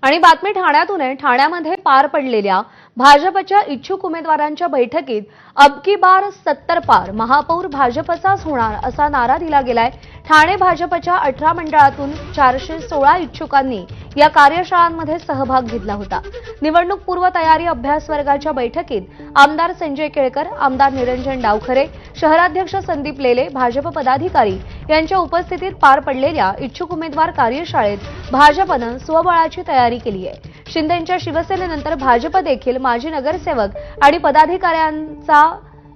आणि बातमी ठाण्यातून आहे। ठाण्यामध्ये पार पडलेल्या भाजपच्या इच्छुक उमेदवारांच्या बैठकीत अब की बार 70 पार, महापौर भाजपचाच होणार असा नारा दिला गेलाय। ठाणे भाजपच्या 18 मंडळातून 416 इच्छुकांनी या कार्यशाळांमध्ये सहभाग घेतला होता। निवडणूक पूर्व तयारी अभ्यास वर्गाच्या बैठकीत आमदार संजय केळकर, आमदार निरंजन डावखरे, शहराध्यक्ष संदीप लेले, भाजप पदाधिकारी यांच्या उपस्थितीत पार पडलेल्या इच्छुक उमेदवार कार्यशाळेत भाजपनं स्वबळाची तयारी केली आहे। शिंदेंच्या शिवसेनेनंतर भाजप देखील माजी नगरसेवक आणि पदाधिकाऱ्यांचा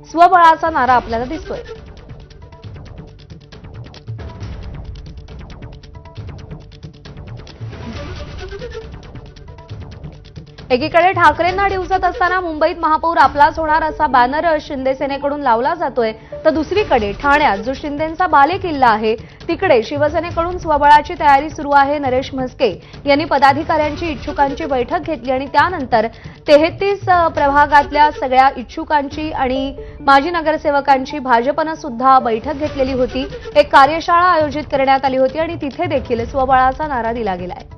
स्वबळाचा नारा आपल्याला दिसतोय। एकीकडे ठाकरेंना डिवचत असताना मुंबईत महापौर आपलाच होणार असा बॅनर शिंदे सेनेकडून लावला जातोय, तर दुसरीकडे ठाण्यात जो शिंदेंचा बालेकिल्ला आहे तिकडे शिवसेनेकडून स्वबळाची तयारी सुरू आहे। नरेश म्हस्के यांनी पदाधिकाऱ्यांची इच्छुकांची बैठक घेतली आणि त्यानंतर 33 प्रभागातल्या सगळ्या इच्छुकांची आणि माजी नगरसेवकांची भाजपनं सुद्धा बैठक घेतलेली होती। एक कार्यशाळा आयोजित करण्यात आली होती आणि तिथे देखील स्वबळाचा नारा दिला गेलाय।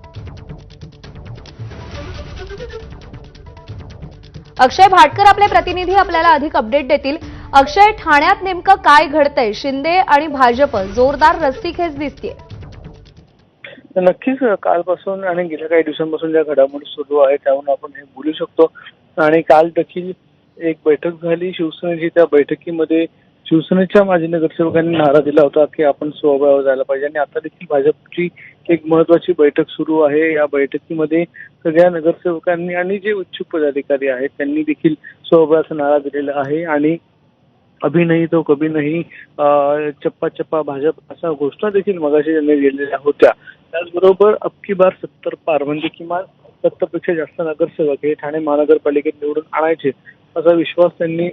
अक्षय भाटकर आपले प्रतिनिधी आपल्याला अधिक अपडेट देतील। अक्षय, ठाण्यात नेमकं काय घडतंय? शिंदे आणि भाजप जोरदार रस्सीखेच दिसतेय। नक्कीच कालपासून आणि गेल्या काही दिवसांपासून ज्या घडामोडी सुरू आहेत त्यावरून आपण हे बोलू शकतो। आणि काल देखील एक बैठक झाली शिवसेनेची। त्या बैठकीमध्ये शिवसेनेच्या माजी नगरसेवकांनी नारा दिला होता की आपण स्वबळावर जायला पाहिजे आणि आता देखील भाजपची एक महत्वाची बैठक सुरू आहे। या बैठकीमध्ये सगळ्या नगरसेवकांनी आणि जे इच्छुक पदाधिकारी आहेत त्यांनी देखील स्वबळाचा नारा दिलेला आहे आणि अभी नहीं तो कभी नहीं, चप्पा चप्पा भाजप अशा घोषणा देखील मगाशी त्यांनी दिलेल्या होत्या। त्याचबरोबर अब की बार 70 पार म्हणजे किमान 70 पेक्षा जास्त नगरसेवक हे ठाणे महानगरपालिकेत निवडून आणायचे असा विश्वास त्यांनी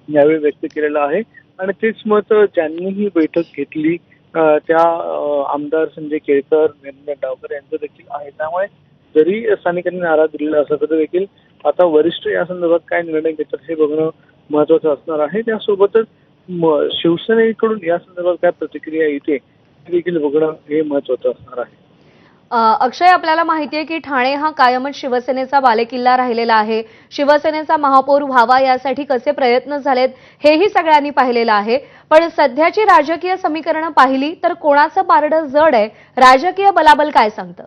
यावेळी व्यक्त केलेला आहे। आणि तेच मत ज्यांनी ही बैठक घेतली त्या आमदार संजय केळकर, निरंजन डावखरे यांचं देखील आहे। त्यामुळे जरी स्थानिकांनी नारा दिलेला असला तरी देखील आता वरिष्ठ या संदर्भात काय निर्णय घेतात हे बघणं महत्वाचं असणार आहे। त्यासोबतच शिवसेनेकडून या संदर्भात काय प्रतिक्रिया येते हे देखील बघणं हे महत्वाचं असणार आहे। अक्षय, आपल्याला माहितीये की ठाणे हा कायमच शिवसेनेचा बालेकिल्ला राहिलेला आहे। शिवसेनेचा महापौर व्हावा यासाठी कसे प्रयत्न झालेत हेही सगळ्यांनी पाहिलेलं आहे। पण सध्याची राजकीय समीकरणं पाहिली तर कोणाचं पारडं जड आहे? राजकीय बलाबल काय सांगतं?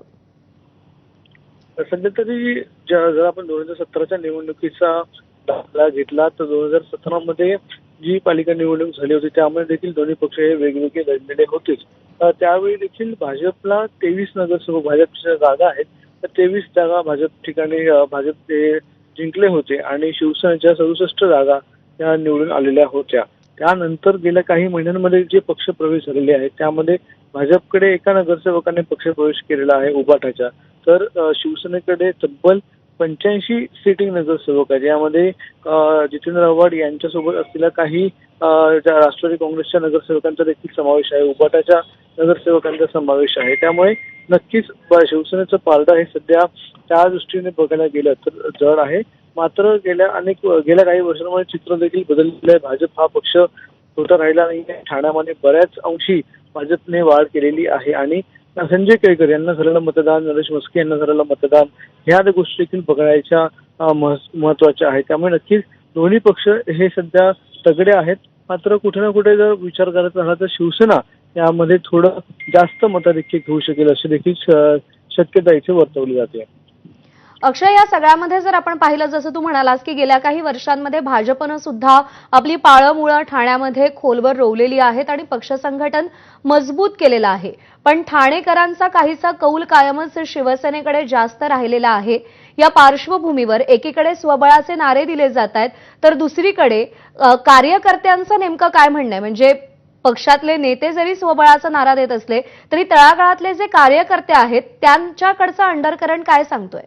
सध्या तरी जर आपण 2017च्या निवडणुकीचा दाखला घेतला तर 2017 मध्ये जी पालिका निवडणूक झाली होती त्यामध्ये देखील दोन्ही पक्ष हे वेगवेगळे लढलेले होतेच। त्यावेळी देखील भाजपला 23 नगरसेवक भाजपच्या जागा आहेत तर 23 जागा भाजप ठिकाणी भाजप ते जिंकले होते आणि शिवसेनेच्या 67 जागा त्या निवडून आलेल्या होत्या। त्यानंतर गेल्या काही महिन्यांमध्ये जे पक्ष प्रवेश झालेले आहेत त्यामध्ये भाजपकडे एका नगरसेवकाने पक्षप्रवेश केलेला आहे उबाटाच्या, तर शिवसेनेकडे तब्बल 85 सिटिंग नगरसेवक आहेत। यामध्ये जितेंद्र आव्हाड यांच्यासोबत असलेल्या काही राष्ट्रवादी काँग्रेसच्या नगरसेवकांचा देखील समावेश आहे, उबाटाच्या नगरसेवकांचा समावेश आहे। त्यामुळे नक्कीच शिवसेनेचं पारडं हे सध्या त्या दृष्टीने बघायला गेलं तर जड आहे। मात्र गेल्या काही वर्षांमध्ये चित्र देखील बदललेलं आहे। भाजप हा पक्ष छोटा राहिला नाही। ठाण्यामध्ये बऱ्याच अंशी भाजपने वाढ केलेली आहे आणि संजय केळकर यांना झालेलं मतदान, नरेश म्हस्के यांना झालेलं मतदान ह्या गोष्टी देखील बघायच्या महत्वाच्या आहेत। त्यामुळे नक्कीच दोन्ही पक्ष हे सध्या तगडे आहेत। मात्र कुठे ना कुठे जर विचार करत राहिला तर शिवसेना यामध्ये थोडं जास्त मताधिक्य घेऊ शकेल अशी देखील शक्यता इथे वर्तवली जाते। अक्षय, या सगळ्यामध्ये जर आपण पाहिलं जसं तू म्हणालास की गेल्या काही वर्षांमध्ये भाजपनं सुद्धा आपली पाळंमुळं ठाण्यामध्ये खोलवर रोवलेली आहेत आणि पक्ष संघटन मजबूत केलेलं आहे। पण ठाणेकरांचा काहीसा कौल कायमच शिवसेनेकडे जास्त राहिलेला आहे। या पार्श्वभूमीवर एकीकडे स्वबळाचे नारे दिले जात आहेत तर दुसरीकडे कार्यकर्त्यांचं नेमकं काय म्हणणं आहे? म्हणजे पक्षातले नेते जरी स्वबळाचा नारा देत असले तरी तळागाळातले जे कार्यकर्ते आहेत त्यांच्याकडचं अंडरकरंट काय सांगतोय?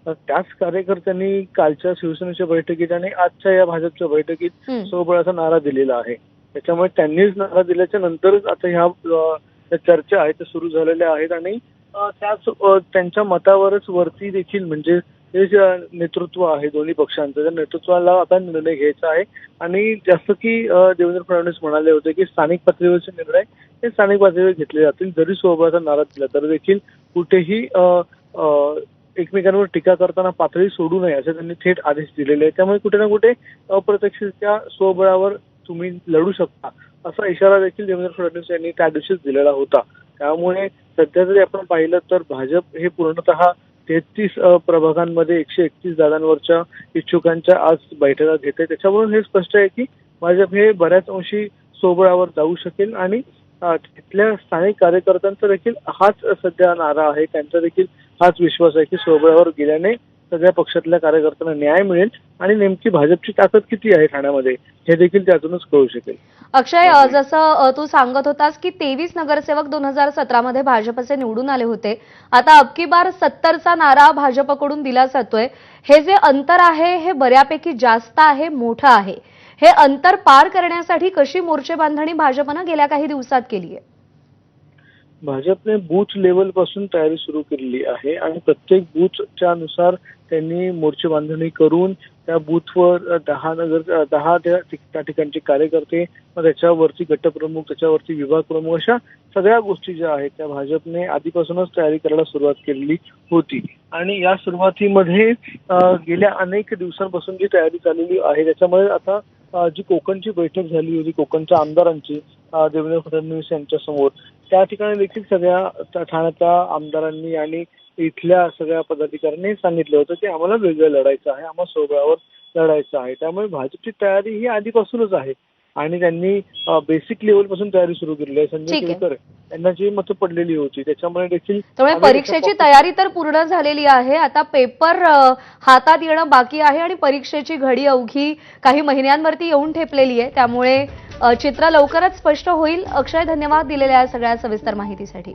त्याच कार्यकर्त्यांनी कालच्या शिवसेनेच्या बैठकीत आणि आजच्या या भाजपच्या बैठकीत स्वबळाचा नारा दिलेला आहे। त्याच्यामुळे त्यांनीच नारा दिल्याच्या नंतरच आता ह्या चर्चा आहेत त्या सुरू झालेल्या आहेत आणि त्याच त्यांच्या मतावरच वरती देखील म्हणजे हे जे नेतृत्व आहे दोन्ही पक्षांचं त्या नेतृत्वाला आता निर्णय घ्यायचा आहे। आणि जसं की देवेंद्र फडणवीस म्हणाले होते की स्थानिक पातळीवरचे निर्णय हे स्थानिक पातळीवर घेतले जातील। जरी स्वबळाचा नारा दिला तर देखील कुठेही एकमेकांवर टीका करताना पातळी सोडू नये असे त्यांनी थेट आदेश दिलेले आहेत. त्यामुळे कुठे ना कुठे अप्रत्यक्षरित्या स्वबळावर तुम्ही लढू शकता असा इशारा देखील देवेंद्र फडणवीस यांनी त्या दिवशीच दिलेला होता. त्यामुळे सध्या जरी आपण पाहिलं तर भाजप हे पूर्णतः 33 प्रभागांमध्ये 131 जागांवरच्या इच्छुकांच्या आज बैठका घेत आहे. त्याच्यावरून हे स्पष्ट आहे की भाजप हे बऱ्याच अंशी स्वबळावर जाऊ शकेल आणि तिथल्या स्थानिक कार्यकर्त्यांचा देखील हाच सध्या नारा आहे, त्यांचा देखील हाच विश्वास आहे की स्वबळावर गेल्याने सगळ्या पक्षातल्या कार्यकर्त्यांना न्याय मिळेल आणि नेमकी भाजपची ताकद किती आहे ठाण्यामध्ये हे देखील त्यातूनच कळू शकेल. अक्षय, जसं तू सांगत होतास की 23 नगरसेवक 2017 मध्ये भाजपचे निवडून आले होते. आता अबकी बार 70चा नारा भाजपकडून दिला जातोय. हे जे अंतर आहे हे बऱ्यापैकी जास्त आहे, मोठं आहे. हे अंतर पार करण्यासाठी कशी मोर्चे बांधणी भाजपनं गेल्या काही दिवसात केली आहे? भाजपने बूथ लेवल पासून तयारी सुरू केलेली आहे आणि प्रत्येक बूथच्या नुसार त्यांनी मोर्चे बांधणी करून त्या बूथवर 10 त्या ठिकाणचे कार्यकर्ते, मग त्याच्यावरती गटप्रमुख, त्याच्यावरती विभाग प्रमुख, अशा सगळ्या गोष्टी ज्या आहेत त्या भाजपने आधीपासूनच तयारी करायला सुरुवात केलेली होती. आणि या सुरुवातीमध्ये गेल्या अनेक दिवसांपासून जी तयारी चाललेली आहे त्याच्यामध्ये आता जी कोकणची बैठक झाली होती कोकणच्या आमदारांची देवेंद्र फडणवीस यांच्या समोर, त्या ठिकाणी देखील सगळ्या ठाण्याच्या आमदारांनी आणि इथल्या सगळ्या पदाधिकाऱ्यांनी सांगितलं होतं की आम्हाला वेगळं लढायचं आहे, आम्हाला स्वबळावर लढायचं आहे. त्यामुळे भाजपची तयारी ही आधीपासूनच आहे आणि त्यांनी बेसिक लेवल पासून तयारी सुरू केलेली आहे. संजय केळकर यांना जी मतं पडलेली होती त्याच्यामुळे देखील त्यामुळे परीक्षेची तयारी तर पूर्ण झालेली आहे. आता पेपर हातात येणं बाकी आहे आणि परीक्षेची घडी अवघी काही महिन्यांवरती येऊन ठेपलेली आहे. त्यामुळे चित्र लवकरच स्पष्ट होईल. अक्षय, धन्यवाद दिलेल्या या सगळ्या सविस्तर माहितीसाठी.